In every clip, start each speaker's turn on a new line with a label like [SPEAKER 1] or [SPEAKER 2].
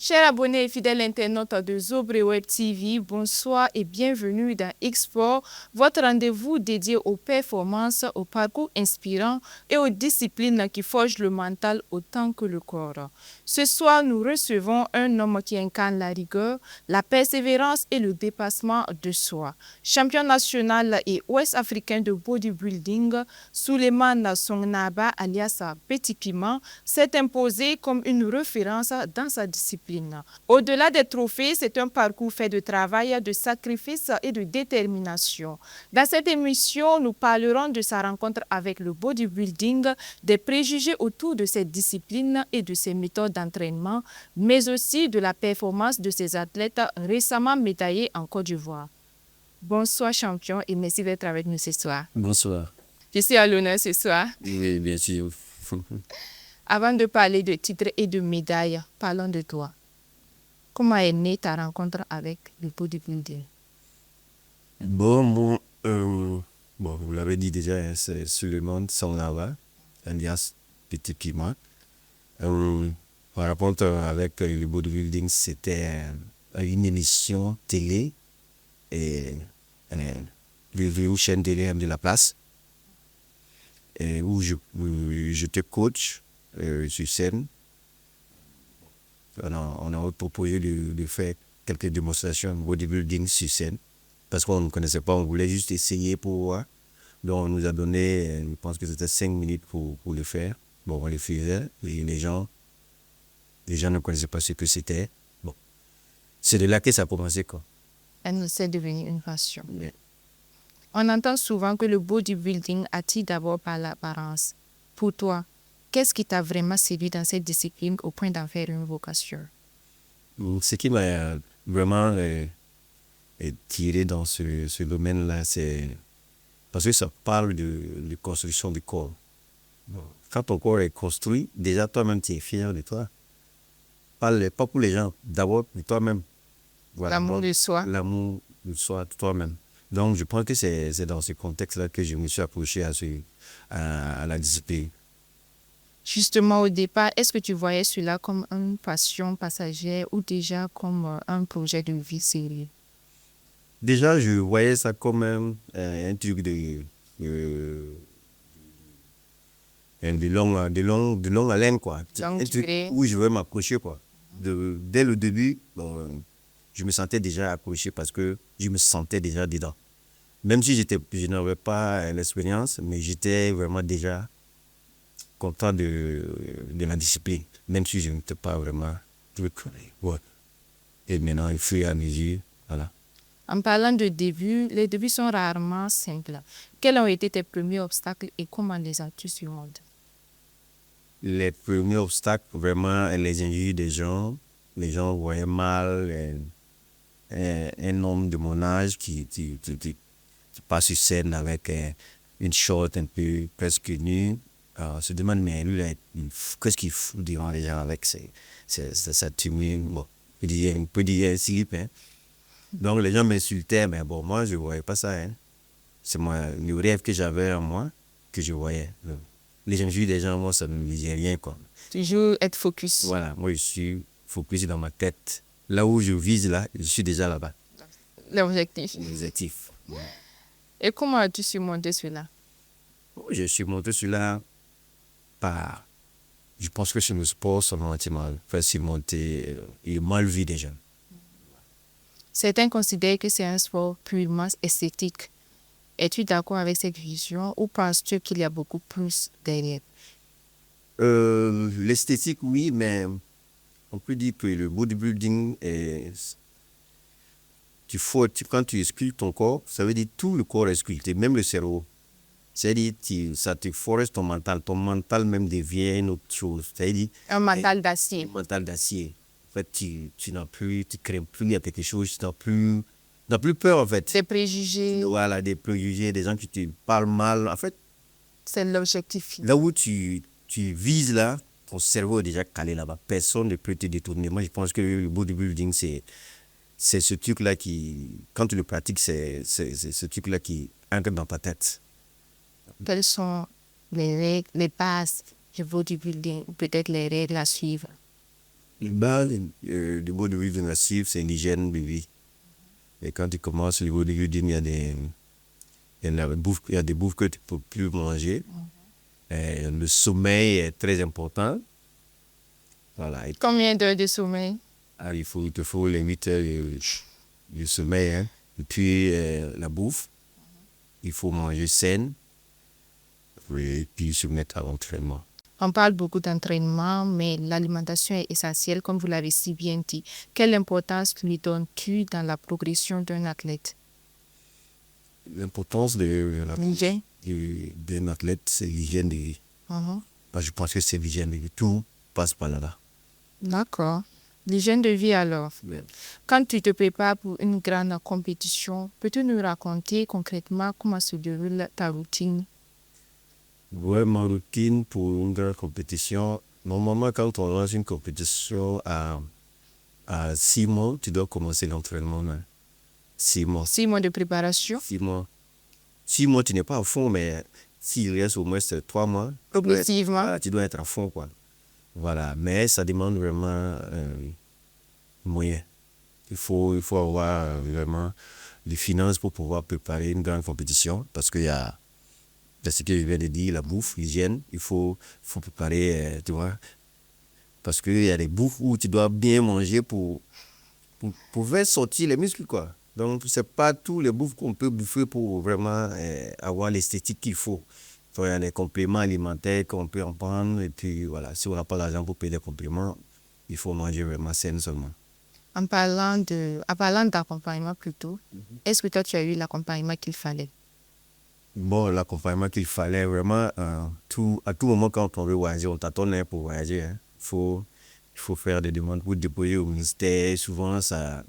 [SPEAKER 1] Chers abonnés et fidèles internautes de Zobre Web TV, bonsoir et bienvenue dans X-Sport, votre rendez-vous dédié aux performances, au parcours inspirant et aux disciplines qui forgent le mental autant que le corps. Ce soir, nous recevons un homme qui incarne la rigueur, la persévérance et le dépassement de soi. Champion national et ouest-africain de bodybuilding, Souleymane Songnaba alias Petit Piment s'est imposé comme une référence dans sa discipline. Au-delà des trophées, c'est un parcours fait de travail, de sacrifice et de détermination. Dans cette émission, nous parlerons de sa rencontre avec le bodybuilding, des préjugés autour de cette discipline et de ses méthodes d'entraînement, mais aussi de la performance de ses athlètes récemment médaillés en Côte d'Ivoire. Bonsoir champion et merci d'être avec nous ce soir.
[SPEAKER 2] Bonsoir.
[SPEAKER 1] Je suis à l'honneur ce soir.
[SPEAKER 2] Oui, bien sûr.
[SPEAKER 1] Avant de parler de titres et de médailles, parlons de toi. Comment est née ta rencontre avec le bodybuilding?
[SPEAKER 2] Bon, vous l'avez dit déjà, hein, c'est Souleymane Songnaba, alias Petit Piment. Ma rencontre avec le bodybuilding, c'était une émission télé et une chaîne télé de la place et où j'étais coach sur scène. On a proposé de faire quelques démonstrations de bodybuilding sur scène parce qu'on ne connaissait pas, on voulait juste essayer pour voir. Donc on nous a donné, je pense que c'était 5 minutes pour le faire. Bon, on le faisait et les gens ne connaissaient pas ce que c'était. Bon, c'est de là que ça a commencé, quoi.
[SPEAKER 1] C'est devenu une passion.
[SPEAKER 2] Yeah.
[SPEAKER 1] On entend souvent que le bodybuilding attire d'abord par l'apparence. Pour toi, qu'est-ce qui t'a vraiment séduit dans cette discipline au point d'en faire une vocation?
[SPEAKER 2] Ce qui m'a vraiment tiré dans ce domaine-là, c'est parce que ça parle de construction du corps. Bon. Quand ton corps est construit, déjà toi-même tu es fier de toi. Pas pour les gens, d'abord pour toi-même. Voilà.
[SPEAKER 1] L'amour de soi.
[SPEAKER 2] L'amour de soi, de toi-même. Donc je pense que c'est dans ce contexte-là que je me suis approché à la discipline.
[SPEAKER 1] Justement, au départ, est-ce que tu voyais cela comme une passion passagère ou déjà comme un projet de vie sérieux?
[SPEAKER 2] Déjà, je voyais ça comme un truc de longue haleine, quoi.
[SPEAKER 1] Longue
[SPEAKER 2] Un truc
[SPEAKER 1] durée.
[SPEAKER 2] où je veux m'accrocher, quoi. Dès le début, bon, je me sentais déjà accroché parce que je me sentais déjà dedans. Même si je n'avais pas l'expérience, mais j'étais vraiment déjà content de la discipline, même si je n'étais pas vraiment truc. Ouais. Et maintenant, il fut à mesure, voilà.
[SPEAKER 1] En parlant de débuts, les débuts sont rarement simples. Quels ont été tes premiers obstacles et comment les as-tu surmontés?
[SPEAKER 2] Les premiers obstacles, vraiment, les injures des gens. Les gens voyaient mal un homme de mon âge qui passe sur scène avec une short un peu presque nue. Se demande, mais lui, qu'est-ce qu'il fout devant les gens avec sa tenue? Bon, il peut dire un slip, hein. Donc les gens m'insultaient, mais bon, moi je ne voyais pas ça, hein. C'est le rêve que j'avais en moi que je voyais. Les injures des gens, moi, ça ne me disait rien, quoi.
[SPEAKER 1] Toujours être focus.
[SPEAKER 2] Voilà, moi je suis focus dans ma tête. Là où je vise, là, je suis déjà là-bas.
[SPEAKER 1] L'objectif.
[SPEAKER 2] L'objectif.
[SPEAKER 1] Et comment as-tu surmonté cela?
[SPEAKER 2] Je suis monté sur là par... Je pense que sur le sport, ça m'a fait surmonter et mal vu des gens.
[SPEAKER 1] Certains considèrent que c'est un sport purement esthétique. Es-tu d'accord avec cette vision ou penses-tu qu'il y a beaucoup plus derrière?
[SPEAKER 2] L'esthétique, oui, mais on peut dire que le bodybuilding quand tu sculptes ton corps, ça veut dire tout le corps est sculpté, même le cerveau. C'est-à-dire ça te forge ton mental même devient une autre chose. C'est-à-dire
[SPEAKER 1] Un mental d'acier.
[SPEAKER 2] un mental d'acier. En fait, tu crains plus à quelque chose, tu n'as plus peur, en fait.
[SPEAKER 1] Des préjugés.
[SPEAKER 2] Voilà, des préjugés, des gens qui te parlent mal. En fait,
[SPEAKER 1] C'est l'objectif.
[SPEAKER 2] là où tu vises là, ton cerveau est déjà calé là-bas. Personne ne peut te détourner. Moi, je pense que le bodybuilding, c'est ce truc-là quand tu le pratiques, c'est ce truc-là qui entre dans ta tête.
[SPEAKER 1] Quelles sont les règles, les bases du bodybuilding, peut-être les règles à suivre?
[SPEAKER 2] Le base du mode de vie de nassif, c'est l'hygiène de vie. Et quand tu commences le mode de vie, il y a des bouffes que tu ne peux plus manger. Et le sommeil est très important. Voilà.
[SPEAKER 1] Combien d'heures de sommeil?
[SPEAKER 2] Il te faut les 8 heures de sommeil. Hein. Et puis la bouffe, il faut manger saine. Et puis se mettre à l'entraînement.
[SPEAKER 1] On parle beaucoup d'entraînement, mais l'alimentation est essentielle, comme vous l'avez si bien dit. Quelle importance lui donnes-tu dans la progression d'un athlète?
[SPEAKER 2] L'importance
[SPEAKER 1] L'hygiène.
[SPEAKER 2] d'un athlète, c'est l'hygiène de vie.
[SPEAKER 1] Mhm.
[SPEAKER 2] Je pense que c'est l'hygiène de vie. Tout passe par là.
[SPEAKER 1] D'accord. L'hygiène de vie alors.
[SPEAKER 2] Ouais.
[SPEAKER 1] Quand tu te prépares pour une grande compétition, peux-tu nous raconter concrètement comment se déroule ta routine?
[SPEAKER 2] Ouais, ma routine pour une grande compétition, normalement quand on lance une compétition à 6 mois, tu dois commencer l'entraînement. Hein. 6 mois.
[SPEAKER 1] 6 mois de préparation.
[SPEAKER 2] 6 mois. 6 mois, tu n'es pas à fond, mais s'il reste au moins 3 mois,
[SPEAKER 1] Progressivement.
[SPEAKER 2] tu dois être à fond, quoi. Voilà, mais ça demande vraiment moyen. Il faut avoir vraiment les finances pour pouvoir préparer une grande compétition, parce qu'il y a ce que je viens de dire, la bouffe, l'hygiène, il faut préparer, tu vois, parce qu'il y a des bouffes où tu dois bien manger pour faire sortir les muscles, quoi. Donc, c'est pas tous les bouffes qu'on peut bouffer pour vraiment avoir l'esthétique qu'il faut. Il y a des compléments alimentaires qu'on peut en prendre, et puis voilà, si on n'a pas l'argent pour payer des compléments, il faut manger vraiment sain seulement.
[SPEAKER 1] En parlant d'accompagnement plutôt, est-ce que toi tu as eu l'accompagnement qu'il fallait?
[SPEAKER 2] Bon, l'accompagnement qu'il fallait vraiment, à tout moment quand on veut voyager, on t'attend pour voyager. Hein. Il faut faire des demandes pour déposer au ministère. Souvent, ça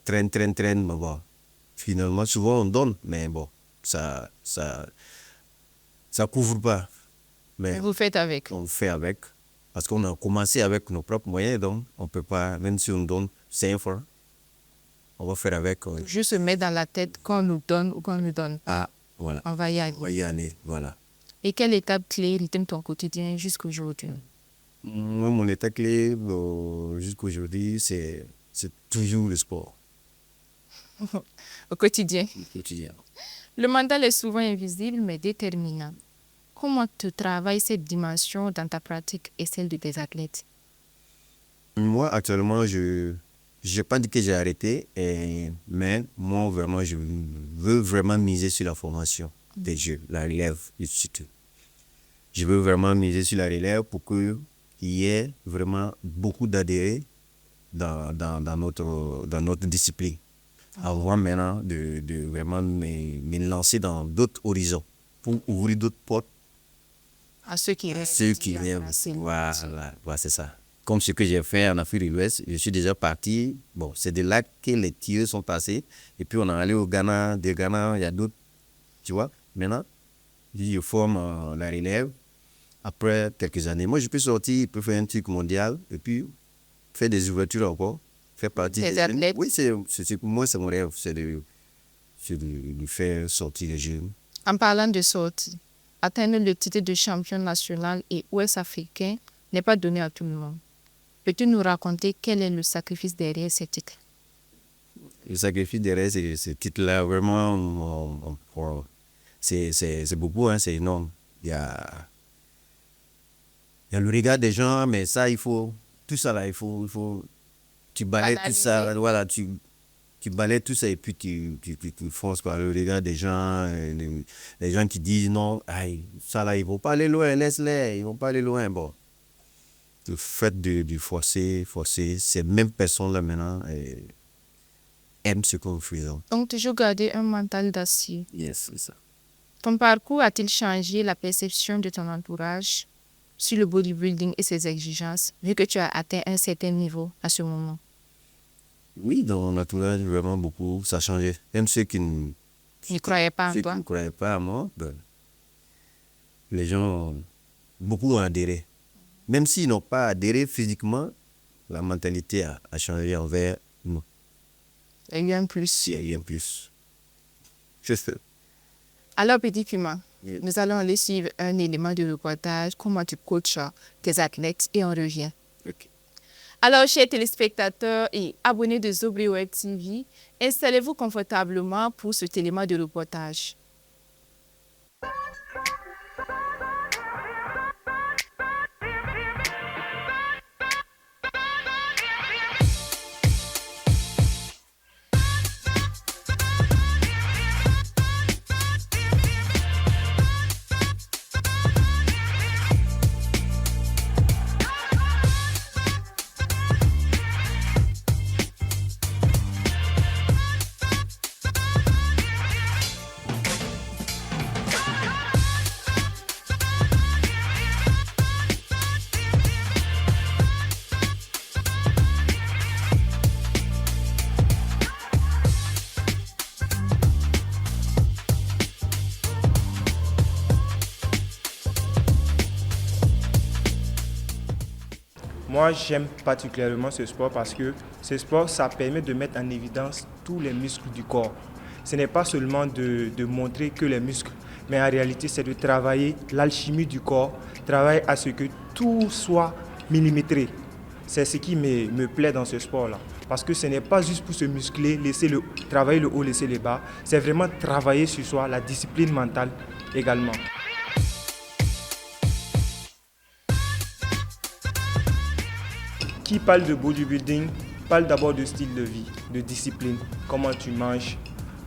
[SPEAKER 2] traîne, mais bon. Finalement, souvent on donne, mais bon, ça couvre pas. Mais
[SPEAKER 1] Vous faites avec.
[SPEAKER 2] on fait avec. Parce qu'on a commencé avec nos propres moyens, donc on peut pas, même si on donne 5 francs, on va faire avec.
[SPEAKER 1] Juste se mettre dans la tête qu'on nous donne ou qu'on nous donne.
[SPEAKER 2] Ah, voilà.
[SPEAKER 1] On va y aller.
[SPEAKER 2] On va y aller, voilà.
[SPEAKER 1] Et quelle étape clé rythme ton quotidien jusqu'à aujourd'hui?
[SPEAKER 2] Moi, mon état clé jusqu'aujourd'hui, c'est toujours le sport.
[SPEAKER 1] Au quotidien.
[SPEAKER 2] Quotidien.
[SPEAKER 1] Le mental est souvent invisible mais déterminant. Comment tu travailles cette dimension dans ta pratique et celle de tes athlètes?
[SPEAKER 2] Moi, actuellement, je n'ai pas dit que j'ai arrêté, mais moi, vraiment, je veux vraiment miser sur la formation des jeux, la relève, surtout. Je veux vraiment miser sur la relève pour qu'il y ait vraiment beaucoup d'adhérés dans notre discipline. Avant maintenant de vraiment me lancer dans d'autres horizons pour ouvrir d'autres portes.
[SPEAKER 1] À ceux qui
[SPEAKER 2] rêvent. Voilà, c'est ça. Comme ce que j'ai fait en Afrique de l'Ouest, je suis déjà parti. Bon, c'est de là que les tireurs sont passés. Et puis on est allé au Ghana. De Ghana, il y a d'autres. Tu vois, maintenant, je forme la relève. Après quelques années, moi je peux sortir, je peux faire un truc mondial. Et puis faire des ouvertures encore. Faire partie
[SPEAKER 1] des athlètes.
[SPEAKER 2] Oui, pour moi, c'est mon rêve. C'est de faire sortir les jeunes.
[SPEAKER 1] En parlant de sortie, atteindre le titre de champion national et ouest africain n'est pas donné à tout le monde. Peux-tu nous raconter quel est le sacrifice derrière ces titres?
[SPEAKER 2] Le sacrifice derrière ce titre-là, vraiment, c'est beaucoup, hein, c'est énorme. Il y a le regard des gens, mais ça, tout ça là, il faut tu balayes tout ça, voilà, tu balayes tout ça et puis tu fonces par le regard des gens, les gens qui disent non, aïe, ça là, ils vont pas aller loin, laisse-les, ils vont pas aller loin, bon. Le fait de forcer, ces mêmes personnes-là maintenant aiment ce que nous faisons.
[SPEAKER 1] Donc, toujours garder un mental d'acier.
[SPEAKER 2] Yes, c'est ça.
[SPEAKER 1] Ton parcours a-t-il changé la perception de ton entourage sur le bodybuilding et ses exigences, vu que tu as atteint un certain niveau à ce moment?
[SPEAKER 2] Oui, dans mon entourage, vraiment beaucoup, ça a changé. Même ceux qui
[SPEAKER 1] ne croyaient pas en toi.
[SPEAKER 2] Ne croyaient pas à moi, les gens, beaucoup ont adhéré. Même s'ils n'ont pas adhéré physiquement, la mentalité a changé envers nous.
[SPEAKER 1] Il y a eu un plus.
[SPEAKER 2] Il y a eu un plus. C'est ça.
[SPEAKER 1] Alors, Petit Puma, nous allons aller suivre un élément de reportage, comment tu coaches tes athlètes et on revient.
[SPEAKER 2] Okay.
[SPEAKER 1] Alors, chers téléspectateurs et abonnés de Zobri Web TV, installez-vous confortablement pour ce élément de reportage.
[SPEAKER 3] Moi, j'aime particulièrement ce sport parce que ce sport, ça permet de mettre en évidence tous les muscles du corps. Ce n'est pas seulement de montrer que les muscles, mais en réalité, c'est de travailler l'alchimie du corps, travailler à ce que tout soit millimétré. C'est ce qui me plaît dans ce sport-là. Parce que ce n'est pas juste pour se muscler, travailler le haut, laisser le bas. C'est vraiment travailler sur soi, la discipline mentale également. Qui parle de bodybuilding parle d'abord de style de vie, de discipline, comment tu manges,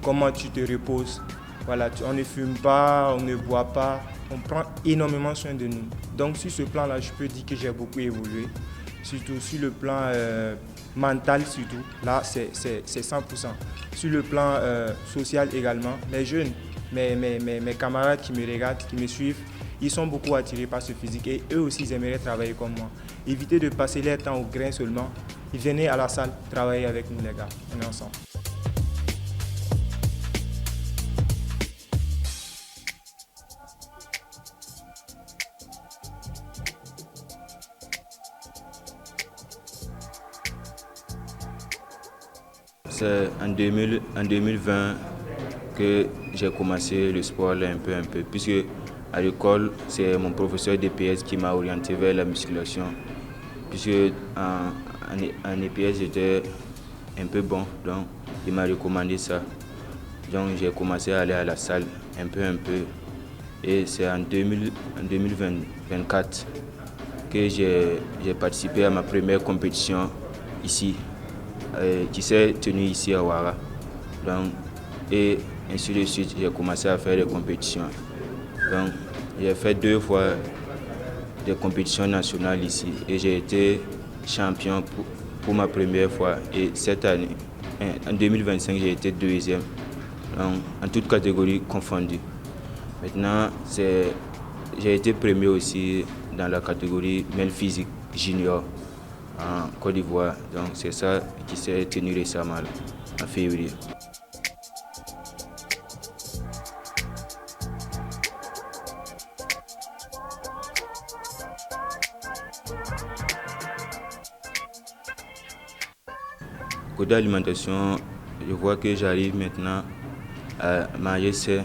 [SPEAKER 3] comment tu te reposes. Voilà, on ne fume pas, on ne boit pas, on prend énormément soin de nous. Donc sur ce plan-là, je peux dire que j'ai beaucoup évolué, surtout sur le plan mental surtout, là c'est 100%. Sur le plan social également, les jeunes, mes camarades qui me regardent, qui me suivent, ils sont beaucoup attirés par ce physique et eux aussi ils aimeraient travailler comme moi. Éviter de passer leur temps au grain seulement. Ils venaient à la salle travailler avec nous les gars, on est ensemble.
[SPEAKER 4] C'est en 2020 que j'ai commencé le sport là, un peu, puisque à l'école, c'est mon professeur d'EPS qui m'a orienté vers la musculation. Puisque en EPS, j'étais un peu bon, donc il m'a recommandé ça. Donc j'ai commencé à aller à la salle un peu. Et c'est en 2024 que j'ai participé à ma première compétition ici, qui s'est tenue ici à Ouara. Donc, et ainsi de suite, j'ai commencé à faire des compétitions. Donc, j'ai fait 2 fois des compétitions nationales ici et j'ai été champion pour ma première fois. Et cette année, en 2025, j'ai été 2e, donc, en toutes catégories confondues. Maintenant, j'ai été premier aussi dans la catégorie male physique junior en Côte d'Ivoire. Donc, c'est ça qui s'est tenu récemment, en février. Côté alimentation, je vois que j'arrive maintenant à manger sain.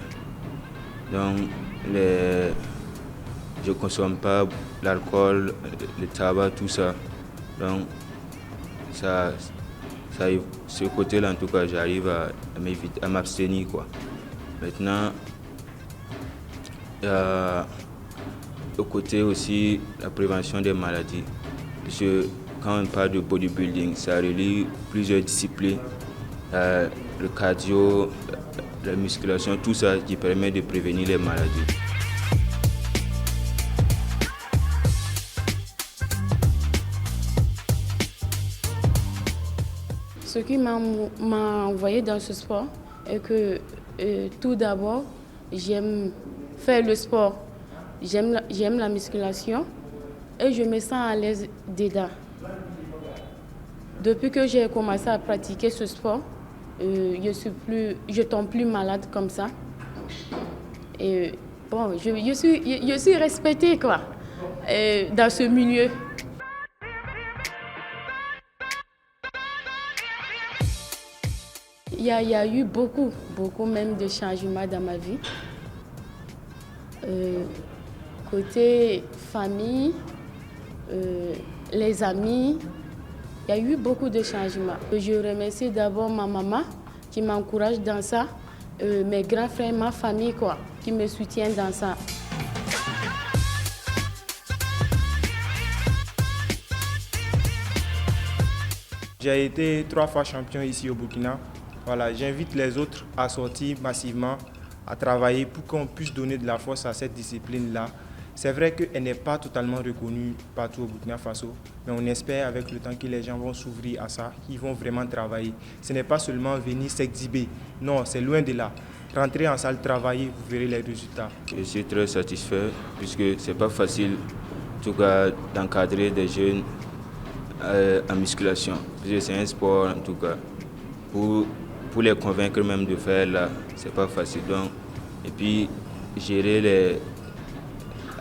[SPEAKER 4] Donc, je ne consomme pas l'alcool, le tabac, tout ça. Donc, ce côté-là, en tout cas, j'arrive à m'abstenir, quoi. Maintenant, le côté aussi, la prévention des maladies. Parce que quand on parle de bodybuilding, ça relie plusieurs disciplines. Le cardio, la musculation, tout ça qui permet de prévenir les maladies.
[SPEAKER 5] Ce qui m'a envoyé dans ce sport est que tout d'abord, j'aime faire le sport, j'aime la musculation et je me sens à l'aise dedans. Depuis que j'ai commencé à pratiquer ce sport, je tombe plus malade comme ça. Et bon, je suis respectée quoi, dans ce milieu. Il y a eu beaucoup même de changements dans ma vie. Côté famille, les amis, Il y a eu beaucoup de changements. Je remercie d'abord ma maman qui m'encourage dans ça, mes grands frères, ma famille quoi, qui me soutiennent dans ça.
[SPEAKER 3] J'ai été 3 fois champion ici au Burkina. Voilà, j'invite les autres à sortir massivement, à travailler pour qu'on puisse donner de la force à cette discipline-là. C'est vrai qu'elle n'est pas totalement reconnue partout au Burkina Faso, mais on espère avec le temps que les gens vont s'ouvrir à ça, qu'ils vont vraiment travailler. Ce n'est pas seulement venir s'exhiber, non, c'est loin de là. Rentrez en salle, travailler, vous verrez les résultats.
[SPEAKER 4] Je suis très satisfait puisque ce n'est pas facile en tout cas, d'encadrer des jeunes en musculation. C'est un sport en tout cas. Pour les convaincre même de faire là, c'est pas facile. Donc, et puis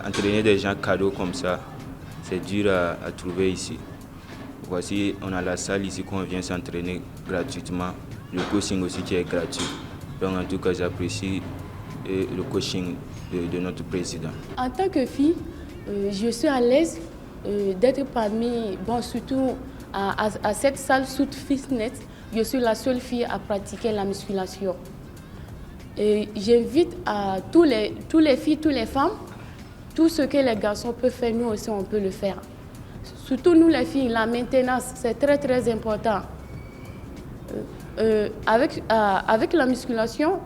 [SPEAKER 4] entraîner des gens cadeaux comme ça, c'est dur à trouver ici. Voici, on a la salle ici qu'on vient s'entraîner gratuitement. Le coaching aussi qui est gratuit. Donc en tout cas, j'apprécie le coaching de notre président.
[SPEAKER 5] En tant que fille, je suis à l'aise d'être parmi, surtout à cette salle Sout Fitness. Je suis la seule fille à pratiquer la musculation. Et j'invite à tous les filles, toutes les femmes, tout ce que les garçons peuvent faire, nous aussi on peut le faire. Surtout nous les filles, la maintenance, c'est très très important. Avec la musculation,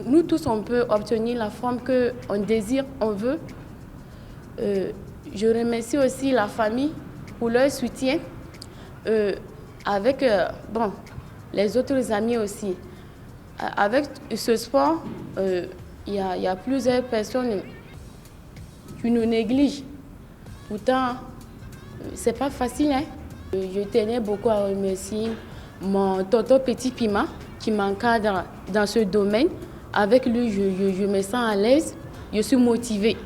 [SPEAKER 5] nous tous on peut obtenir la forme qu'on désire, on veut. Je remercie aussi la famille pour leur soutien, avec les autres amis aussi. Avec ce sport, il y a plusieurs personnes qui nous négligent. Pourtant, c'est pas facile. Hein? Je tenais beaucoup à remercier mon tonton Petit Pima qui m'encadre dans ce domaine. Avec lui, je me sens à l'aise, je suis motivée.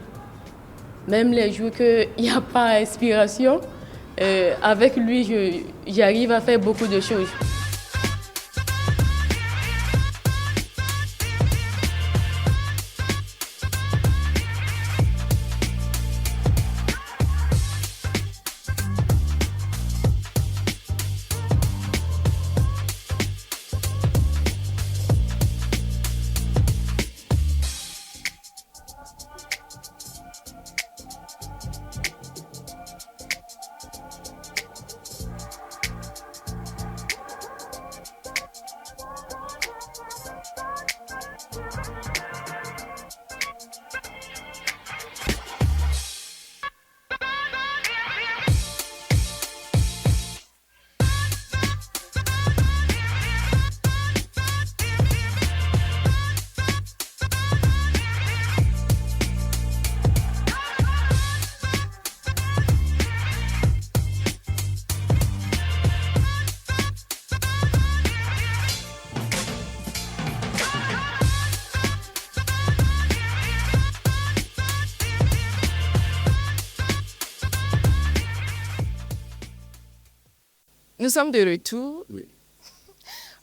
[SPEAKER 5] Même les jours qu'il n'y a pas d'inspiration, avec lui, j'arrive à faire beaucoup de choses.
[SPEAKER 1] Nous sommes de retour.
[SPEAKER 2] Oui.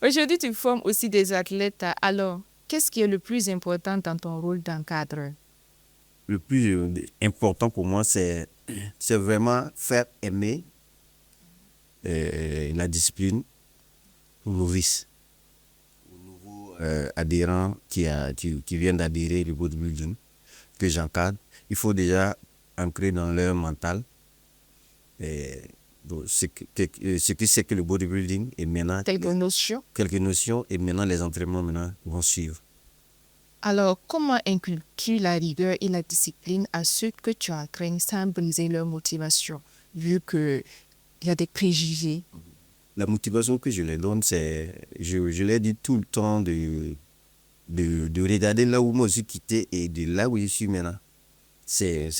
[SPEAKER 1] Aujourd'hui, tu formes aussi des athlètes. Alors, qu'est-ce qui est le plus important dans ton rôle d'encadreur?
[SPEAKER 2] Le plus important pour moi, c'est vraiment faire aimer la discipline aux novices, aux nouveaux adhérents qui viennent d'adhérer au bodybuilding, que j'encadre. Il faut déjà ancrer dans leur mental ce qui c'est que le bodybuilding et maintenant
[SPEAKER 1] Quelques notions.
[SPEAKER 2] Et maintenant les entraînements vont suivre.
[SPEAKER 1] Alors, comment inculques-tu la rigueur et la discipline à ceux que tu entraînes sans briser leur motivation, vu qu'il y a des préjugés?
[SPEAKER 2] La motivation que je leur donne, c'est, je leur dis tout le temps de regarder là où moi je suis quitté et de là où je suis maintenant. C'est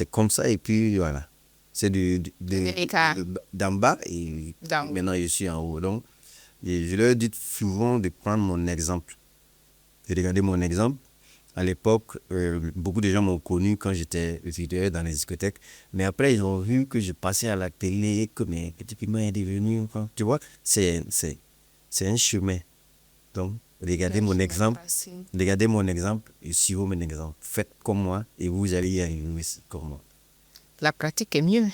[SPEAKER 2] comme ça et puis voilà. C'est d'en bas et maintenant je suis en haut. Donc, je leur dis souvent de prendre mon exemple. De regarder mon exemple. À l'époque, beaucoup de gens m'ont connu quand j'étais vidéo dans les discothèques. Mais après, ils ont vu que je passais à la télé, que mes petits piments est devenu. Tu vois, c'est un chemin. Donc, regardez mon exemple. Regardez mon exemple et suivez mon exemple. Faites comme moi et vous allez y arriver comme moi.
[SPEAKER 1] La pratique est mieux.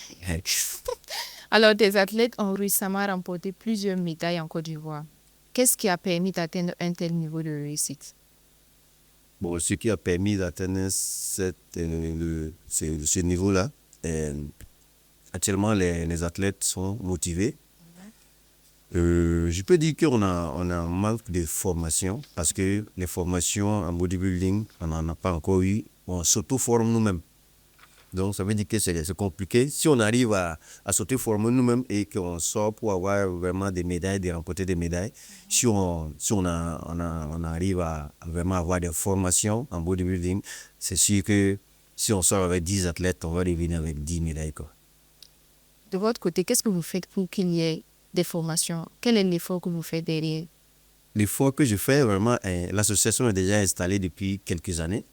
[SPEAKER 1] Alors, tes athlètes ont récemment remporté plusieurs médailles en Côte d'Ivoire. Qu'est-ce qui a permis d'atteindre un tel niveau de réussite?
[SPEAKER 2] Bon, ce qui a permis d'atteindre ce niveau-là, actuellement, les athlètes sont motivés. Je peux dire qu'on on a un manque de formation parce que les formations en bodybuilding, on n'en a pas encore eu. On s'auto-forme nous-mêmes. Donc, ça veut dire que c'est compliqué. Si on arrive à s'auto-former nous-mêmes et qu'on sort pour avoir vraiment des médailles, de remporter des médailles, si on arrive à vraiment avoir des formations en bodybuilding, c'est sûr que si on sort avec 10 athlètes, on va revenir avec 10 médailles, quoi.
[SPEAKER 1] De votre côté, qu'est-ce que vous faites pour qu'il y ait des formations? Quel est l'effort que vous faites derrière?
[SPEAKER 2] L'effort que je fais, vraiment, l'association est déjà installée depuis quelques années.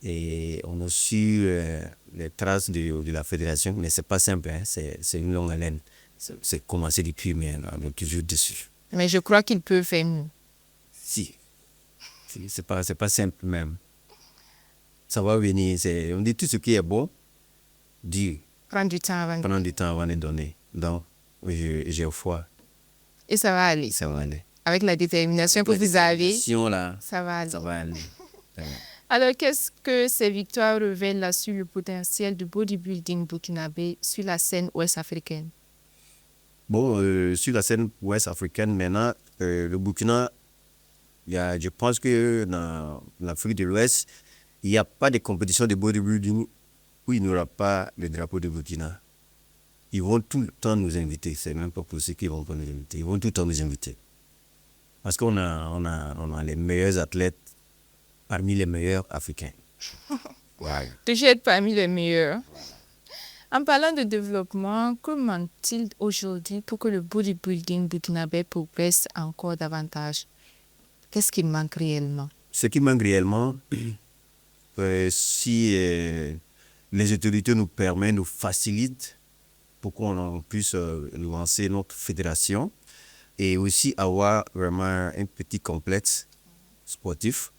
[SPEAKER 2] Et on a su les traces de la fédération, mais c'est pas simple, hein, c'est une longue haleine. C'est commencé depuis, mais on est toujours dessus.
[SPEAKER 1] Mais je crois qu'ils peuvent faire mieux.
[SPEAKER 2] Si, c'est pas simple même. Ça va venir, on dit tout ce qui est bon, dire,
[SPEAKER 1] Prendre du temps avant.
[SPEAKER 2] prendre du temps avant de donner. Donc, j'ai foi,
[SPEAKER 1] Et ça va aller.
[SPEAKER 2] ça va aller.
[SPEAKER 1] Avec la détermination que vous avez,
[SPEAKER 2] Si on l'a,
[SPEAKER 1] ça va aller.
[SPEAKER 2] ça va aller.
[SPEAKER 1] Alors, qu'est-ce que ces victoires révèlent là sur le potentiel du bodybuilding burkinabé sur la scène ouest-africaine?
[SPEAKER 2] Bon, sur la scène ouest africaine, maintenant, le Burkina, je pense que dans l'Afrique de l'Ouest, il n'y a pas de compétition de bodybuilding où il n'y aura pas le drapeau de Burkina. Ils vont tout le temps nous inviter. C'est même pas possible qu'ils vont pas nous inviter. Ils vont tout le temps nous inviter. Parce qu'on a les meilleurs athlètes parmi les meilleurs africains. Ouais.
[SPEAKER 1] Toujours être parmi les meilleurs. En parlant de développement, que manque-t-il aujourd'hui pour que le bodybuilding burkinabé progresse encore davantage? Qu'est-ce qui manque réellement?
[SPEAKER 2] Ce qui manque réellement, si les autorités nous permettent, nous facilitent pour qu'on puisse lancer notre fédération et aussi avoir vraiment un petit complexe sportif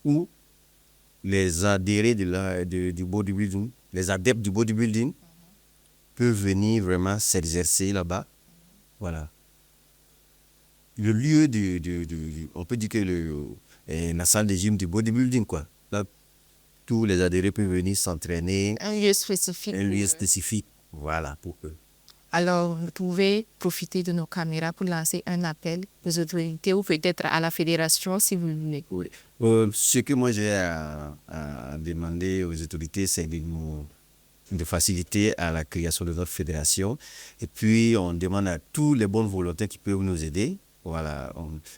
[SPEAKER 2] où les adhérés du bodybuilding, les adeptes du bodybuilding peuvent venir vraiment s'exercer là-bas. Voilà. Le lieu on peut dire que la salle de gym du bodybuilding, quoi. Là, tous les adhérés peuvent venir s'entraîner.
[SPEAKER 1] Un lieu spécifique.
[SPEAKER 2] Un lieu spécifique. Voilà, pour eux.
[SPEAKER 1] Alors, vous pouvez profiter de nos caméras pour lancer un appel aux autorités ou peut-être à la fédération si vous voulez.
[SPEAKER 2] Oui. Ce que moi j'ai à demander aux autorités, c'est de faciliter à la création de notre fédération. Et puis, on demande à tous les bonnes volontés qui peuvent nous aider. Voilà,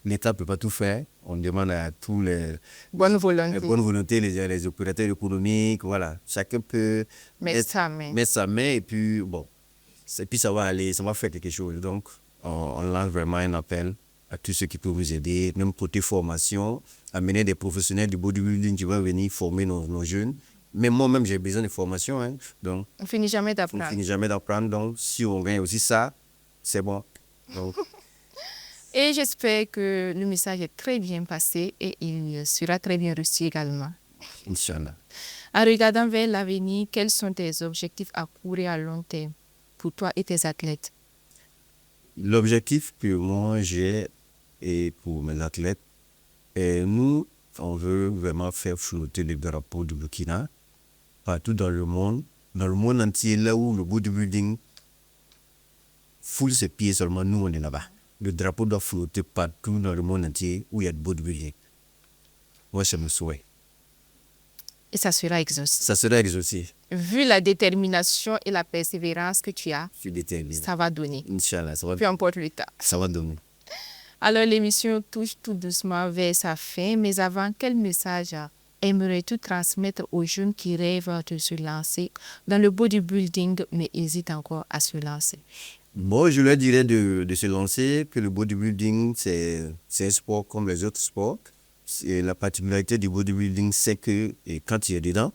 [SPEAKER 2] l'État ne peut pas tout faire. On demande à tous les
[SPEAKER 1] bonnes volontés,
[SPEAKER 2] les opérateurs économiques, voilà. Chacun peut
[SPEAKER 1] mettre
[SPEAKER 2] sa main et puis, bon, et puis ça va aller, ça va faire quelque chose. Donc, on lance vraiment un appel à tous ceux qui peuvent nous aider, même côté formation, amener des professionnels du bodybuilding qui vont venir former nos jeunes. Mais moi-même, j'ai besoin de formation. Hein. Donc,
[SPEAKER 1] on ne finit jamais d'apprendre.
[SPEAKER 2] On ne finit jamais d'apprendre. Donc, si on gagne aussi ça, c'est bon. Donc,
[SPEAKER 1] et j'espère que le message est très bien passé et il sera très bien reçu également.
[SPEAKER 2] Inch'Allah.
[SPEAKER 1] En regardant vers l'avenir, quels sont tes objectifs à court et à long terme pour toi et tes athlètes?
[SPEAKER 2] L'objectif que moi j'ai et pour mes athlètes, nous, on veut vraiment faire flotter le drapeau du Burkina partout dans le monde entier, là où le bodybuilding foule ses pieds seulement, nous on est là-bas. Le drapeau doit flotter partout dans le monde entier où il y a de bodybuilding. Moi, c'est mon souhait.
[SPEAKER 1] Et ça sera exaucé.
[SPEAKER 2] Ça sera exaucé.
[SPEAKER 1] Vu la détermination et la persévérance que tu as,
[SPEAKER 2] je suis déterminé.
[SPEAKER 1] Ça va donner.
[SPEAKER 2] Inch'Allah, ça va.
[SPEAKER 1] Peu importe le temps.
[SPEAKER 2] Ça va donner.
[SPEAKER 1] Alors, l'émission touche tout doucement vers sa fin, mais avant, quel message aimerais-tu transmettre aux jeunes qui rêvent de se lancer dans le bodybuilding, mais hésitent encore à se lancer?
[SPEAKER 2] Moi, je leur dirais de se lancer, que le bodybuilding, c'est un sport comme les autres sports. Et la particularité du bodybuilding, c'est que quand tu es dedans,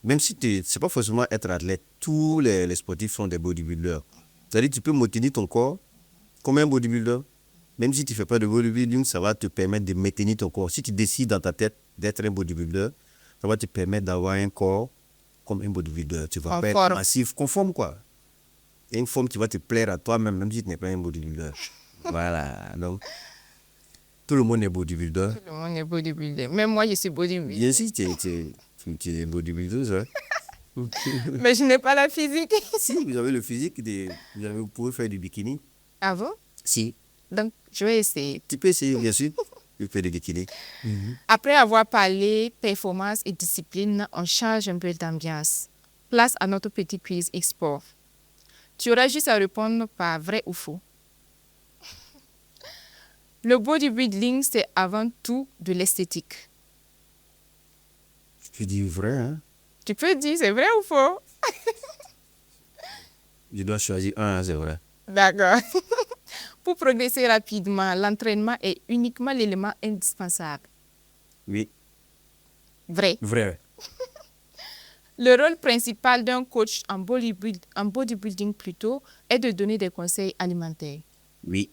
[SPEAKER 2] même si c'est pas forcément être athlète, tous les sportifs sont des bodybuilders. C'est-à-dire que tu peux maintenir ton corps comme un bodybuilder. Même si tu ne fais pas de bodybuilding, ça va te permettre de maintenir ton corps. Si tu décides dans ta tête d'être un bodybuilder, ça va te permettre d'avoir un corps comme un bodybuilder. Tu vas pas être massif, conforme quoi. et une forme qui va te plaire à toi-même, même si tu n'es pas un bodybuilder. Voilà, donc tout le monde est bodybuilder.
[SPEAKER 1] Tout le monde est bodybuilder. Même moi, je suis bodybuilder.
[SPEAKER 2] Bien sûr, tu es bodybuilder, hein.
[SPEAKER 1] Mais je n'ai pas la physique.
[SPEAKER 2] Si vous avez le physique, vous pouvez faire du bikini.
[SPEAKER 1] Ah bon?
[SPEAKER 2] Si,
[SPEAKER 1] Donc, je vais essayer.
[SPEAKER 2] tu peux essayer, bien sûr. Tu fais du bikini.
[SPEAKER 1] Après avoir parlé performance et discipline, on change un peu d'ambiance. Place à notre petit quiz export. Tu auras juste à répondre par vrai ou faux. Le bodybuilding, c'est avant tout de l'esthétique.
[SPEAKER 2] Je dis vrai, hein.
[SPEAKER 1] Tu peux dire c'est vrai ou faux?
[SPEAKER 2] Je dois choisir un, c'est vrai.
[SPEAKER 1] D'accord. Pour progresser rapidement, l'entraînement est uniquement l'élément indispensable.
[SPEAKER 2] Oui,
[SPEAKER 1] Vrai.
[SPEAKER 2] vrai.
[SPEAKER 1] Le rôle principal d'un coach en bodybuilding plutôt est de donner des conseils alimentaires.
[SPEAKER 2] Oui.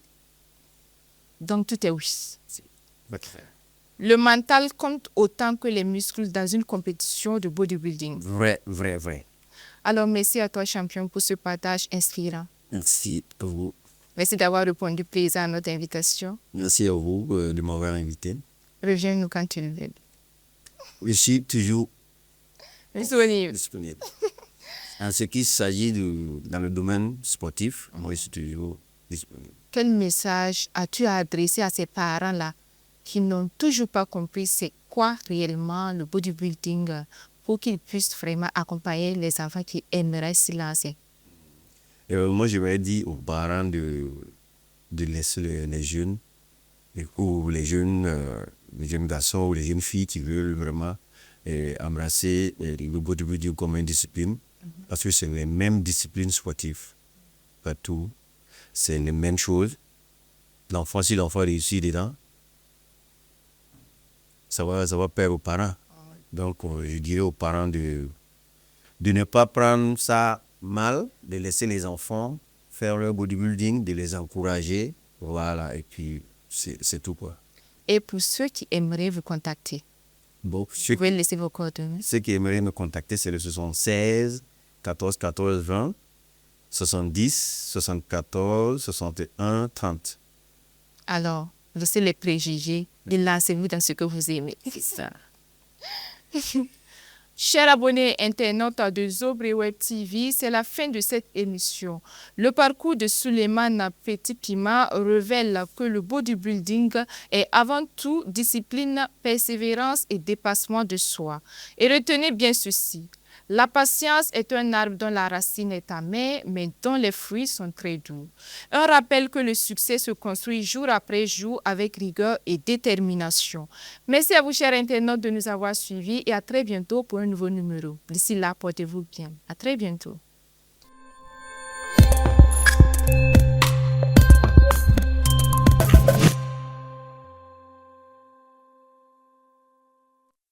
[SPEAKER 1] Donc tout est oui.
[SPEAKER 2] Ok.
[SPEAKER 1] Le mental compte autant que les muscles dans une compétition de bodybuilding.
[SPEAKER 2] Vrai, vrai, vrai.
[SPEAKER 1] Alors merci à toi champion pour ce partage inspirant.
[SPEAKER 2] Merci à vous.
[SPEAKER 1] Merci d'avoir répondu présent à notre invitation.
[SPEAKER 2] Merci à vous de m'avoir invité.
[SPEAKER 1] Reviens-nous quand tu le veux.
[SPEAKER 2] Je suis toujours
[SPEAKER 1] Disponible.
[SPEAKER 2] disponible. En ce qui s'agit dans le domaine sportif, moi je suis toujours disponible.
[SPEAKER 1] Quel message as-tu à adresser à ces parents-là qui n'ont toujours pas compris c'est quoi réellement le bodybuilding pour qu'ils puissent vraiment accompagner les enfants qui aimeraient s'y lancer?
[SPEAKER 2] Moi, je vais dire aux parents de laisser les jeunes, ou les jeunes garçons ou les jeunes filles qui veulent vraiment embrasser le bodybuilding comme une discipline, parce que c'est les mêmes disciplines sportives partout, c'est les mêmes choses. Si l'enfant réussit dedans, ça va plaire aux parents. Donc, je dirais aux parents de ne pas prendre ça mal, de laisser les enfants faire leur bodybuilding, de les encourager. Voilà, et puis c'est tout quoi.
[SPEAKER 1] Et pour ceux qui aimeraient vous contacter,
[SPEAKER 2] Bon,
[SPEAKER 1] vous pouvez laisser vos coordonnées.
[SPEAKER 2] ceux qui aimeraient me contacter, c'est le 76 14 14 20 70 74 61 30.
[SPEAKER 1] Alors, laissez les préjugés et lancez-vous dans ce que vous aimez. C'est ça. Chers abonnés internautes de Zobre Web TV, c'est la fin de cette émission. Le parcours de Suleiman Petit Pima révèle que le bodybuilding est avant tout discipline, persévérance et dépassement de soi. Et retenez bien ceci. La patience est un arbre dont la racine est amère, mais dont les fruits sont très doux. Un rappel que le succès se construit jour après jour avec rigueur et détermination. Merci à vous, chers internautes, de nous avoir suivis et à très bientôt pour un nouveau numéro. D'ici là, portez-vous bien. À très bientôt.